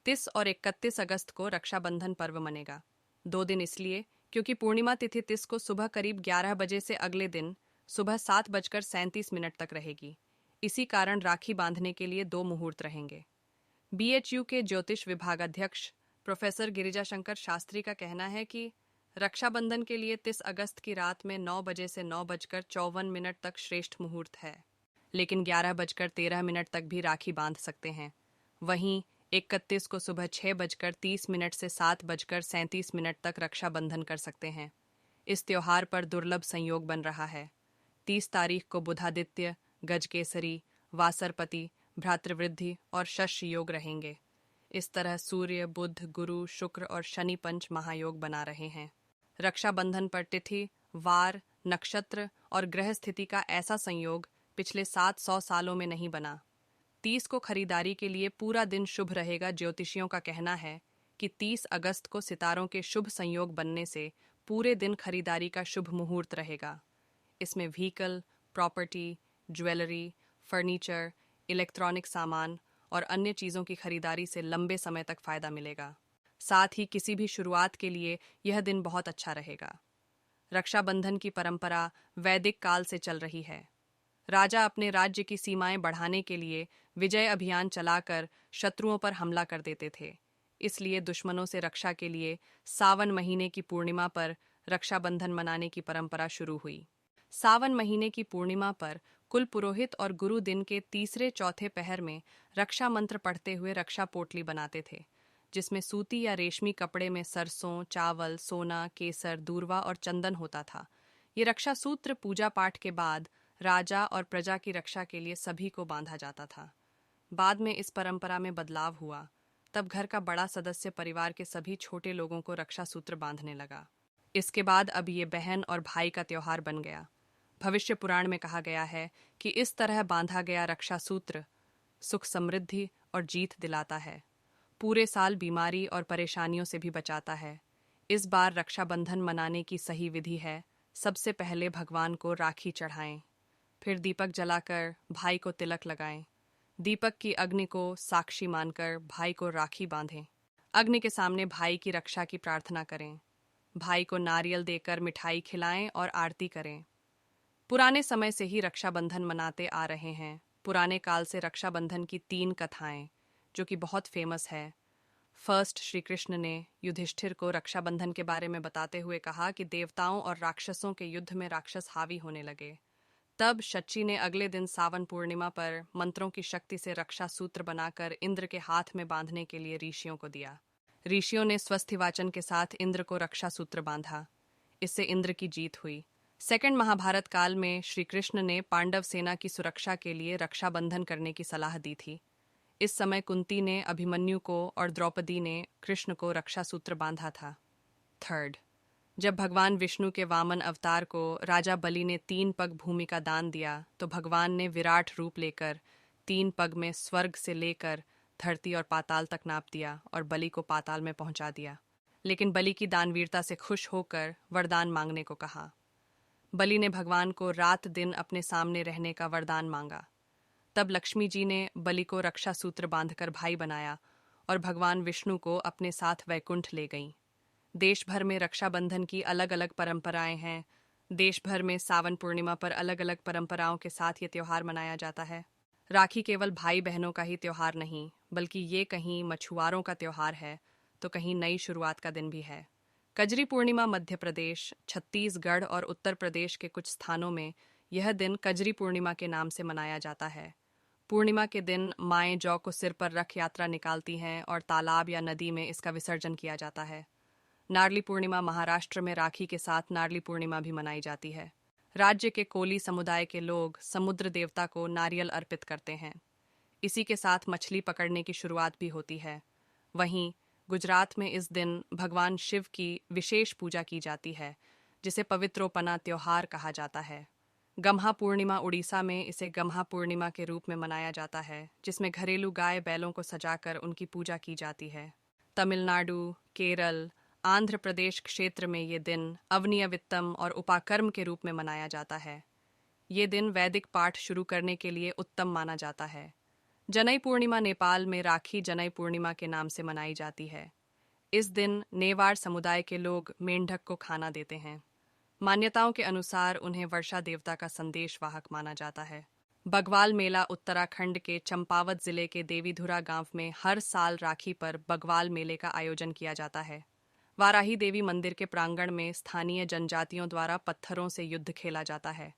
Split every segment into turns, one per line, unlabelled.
30 और 31 अगस्त को रक्षाबंधन पर्व मनेगा। 2 दिन इसलिए क्योंकि पूर्णिमा तिथि 30 को सुबह करीब 11 बजे से अगले दिन सुबह 7:37 तक रहेगी। इसी कारण राखी बांधने के लिए 2 मुहूर्त रहेंगे। बीएचयू के ज्योतिष विभागाध्यक्ष प्रोफेसर गिरिजा शंकर शास्त्री का कहना है कि रक्षाबंधन के लिए 30 अगस्त की रात में 9 बजे से 9:54 तक श्रेष्ठ मुहूर्त है, लेकिन 11:13 तक भी राखी बांध सकते हैं। वहीं 31 को सुबह 6:30 से 7:37 तक रक्षाबंधन कर सकते हैं। इस त्योहार पर दुर्लभ संयोग बन रहा है। 30 तारीख को बुधादित्य, गजकेसरी, वासरपति, भ्रातृवृद्धि और शश योग रहेंगे। इस तरह सूर्य, बुध, गुरु, शुक्र और शनि पंच महायोग बना रहे हैं। रक्षाबंधन पर तिथि, वार, नक्षत्र और ग्रह स्थिति का ऐसा संयोग पिछले 700 सालों में नहीं बना। 30 को खरीदारी के लिए पूरा दिन शुभ रहेगा। ज्योतिषियों का कहना है कि 30 अगस्त को सितारों के शुभ संयोग बनने से पूरे दिन खरीदारी का शुभ मुहूर्त रहेगा। इसमें vehicle, property, jewellery, furniture, electronic सामान और अन्य चीज़ों की खरीदारी से लंबे समय तक फायदा मिलेगा। साथ ही किसी भी शुरुआत के लिए यह दिन बहुत अच्छा रहेगा। रक्षाबंधन की परंपरा वैदिक काल से चल रही है। राजा अपने राज्य की सीमाएं बढ़ाने के लिए विजय अभियान चलाकर शत्रुओं पर हमला कर देते थे। इसलिए दुश्मनों से रक्षा के लिए सावन महीने की पूर्णिमा पर रक्षाबंधन मनाने की परंपरा शुरू हुई। सावन महीने की पूर्णिमा पर कुल पुरोहित और गुरु दिन के तीसरे चौथे पहर में रक्षा मंत्र पढ़ते हुए रक्षा पोटली बनाते थे, जिसमें सूती या रेशमी कपड़े में सरसों, चावल, सोना, केसर, दूर्वा और चंदन होता था। ये रक्षा सूत्र पूजा पाठ के बाद राजा और प्रजा की रक्षा के लिए सभी को बांधा जाता था। बाद में इस परंपरा में बदलाव हुआ। तब घर का बड़ा सदस्य परिवार के सभी छोटे लोगों को रक्षा सूत्र बांधने लगा। इसके बाद अब ये बहन और भाई का त्योहार बन गया। भविष्य पुराण में कहा गया है कि इस तरह बांधा गया रक्षा सूत्र सुख, समृद्धि और जीत दिलाता है। पूरे साल बीमारी और परेशानियों से भी बचाता है। इस बार रक्षाबंधन मनाने की सही विधि है, सबसे पहले भगवान को राखी चढ़ाएं, फिर दीपक जलाकर भाई को तिलक लगाएं। दीपक की अग्नि को साक्षी मानकर भाई को राखी बांधें। अग्नि के सामने भाई की रक्षा की प्रार्थना करें। भाई को नारियल देकर मिठाई खिलाएं और आरती करें। पुराने समय से ही रक्षाबंधन मनाते आ रहे हैं। पुराने काल से रक्षाबंधन की 3 कथाएं जो कि बहुत फेमस है। फर्स्ट, श्री कृष्ण ने युधिष्ठिर को रक्षाबंधन के बारे में बताते हुए कहा कि देवताओं और राक्षसों के युद्ध में राक्षस हावी होने लगे। तब शची ने अगले दिन सावन पूर्णिमा पर मंत्रों की शक्ति से रक्षा सूत्र बनाकर इंद्र के हाथ में बांधने के लिए ऋषियों को दिया। ऋषियों ने स्वस्ति वाचन के साथ इंद्र को रक्षा सूत्र बांधा। इससे इंद्र की जीत हुई। सेकंड महाभारत काल में श्री कृष्ण ने पांडव सेना की सुरक्षा के लिए रक्षाबंधन करने की सलाह दी थी। इस समय कुंती ने अभिमन्यु को और द्रौपदी ने कृष्ण को रक्षा सूत्र बांधा था। थर्ड, जब भगवान विष्णु के वामन अवतार को राजा बलि ने 3 पग भूमि का दान दिया, तो भगवान ने विराट रूप लेकर 3 पग में स्वर्ग से लेकर धरती और पाताल तक नाप दिया और बलि को पाताल में पहुंचा दिया। लेकिन बलि की दानवीरता से खुश होकर वरदान मांगने को कहा। बलि ने भगवान को रात दिन अपने सामने रहने का वरदान मांगा। तब लक्ष्मी जी ने बलि को रक्षा सूत्र बांधकर भाई बनाया और भगवान विष्णु को अपने साथ वैकुंठ ले गईं। देश भर में रक्षाबंधन की अलग अलग परंपराएं हैं। देश भर में सावन पूर्णिमा पर अलग अलग परंपराओं के साथ ये त्योहार मनाया जाता है। राखी केवल भाई बहनों का ही त्योहार नहीं, बल्कि ये कहीं मछुआरों का त्योहार है, तो कहीं नई शुरुआत का दिन भी है। कजरी पूर्णिमा मध्य प्रदेश, छत्तीसगढ़ और उत्तर प्रदेश के कुछ स्थानों में यह दिन कजरी पूर्णिमा के नाम से मनाया जाता है। पूर्णिमा के दिन माएं जौ को सिर पर रख यात्रा निकालती हैं और तालाब या नदी में इसका विसर्जन किया जाता है। नारली पूर्णिमा महाराष्ट्र में राखी के साथ नारली पूर्णिमा भी मनाई जाती है। राज्य के कोली समुदाय के लोग समुद्र देवता को नारियल अर्पित करते हैं। इसी के साथ मछली पकड़ने की शुरुआत भी होती है। वहीं गुजरात में इस दिन भगवान शिव की विशेष पूजा की जाती है, जिसे पवित्रोपना त्योहार कहा जाता है। गम्हा पूर्णिमा उड़ीसा में इसे गम्हा पूर्णिमा के रूप में मनाया जाता है, जिसमें घरेलू गाय बैलों को सजाकर उनकी पूजा की जाती है। तमिलनाडु, केरल, आंध्र प्रदेश क्षेत्र में ये दिन अवनियवित्तम और उपाकर्म के रूप में मनाया जाता है। ये दिन वैदिक पाठ शुरू करने के लिए उत्तम माना जाता है। जनई पूर्णिमा नेपाल में राखी जनई पूर्णिमा के नाम से मनाई जाती है। इस दिन नेवार समुदाय के लोग मेंढक को खाना देते हैं। मान्यताओं के अनुसार उन्हें वर्षा देवता का संदेश वाहक माना जाता है। बगवाल मेला उत्तराखंड के चंपावत जिले के देवीधुरा गांव में हर साल राखी पर बगवाल मेले का आयोजन किया जाता है। वाराही देवी मंदिर के प्रांगण में स्थानीय जनजातियों द्वारा पत्थरों से युद्ध खेला जाता है।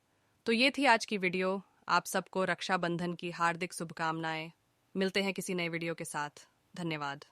तो ये थी आज की वीडियो। आप सबको रक्षाबंधन की हार्दिक शुभकामनाएं। मिलते हैं किसी नए वीडियो के साथ। धन्यवाद।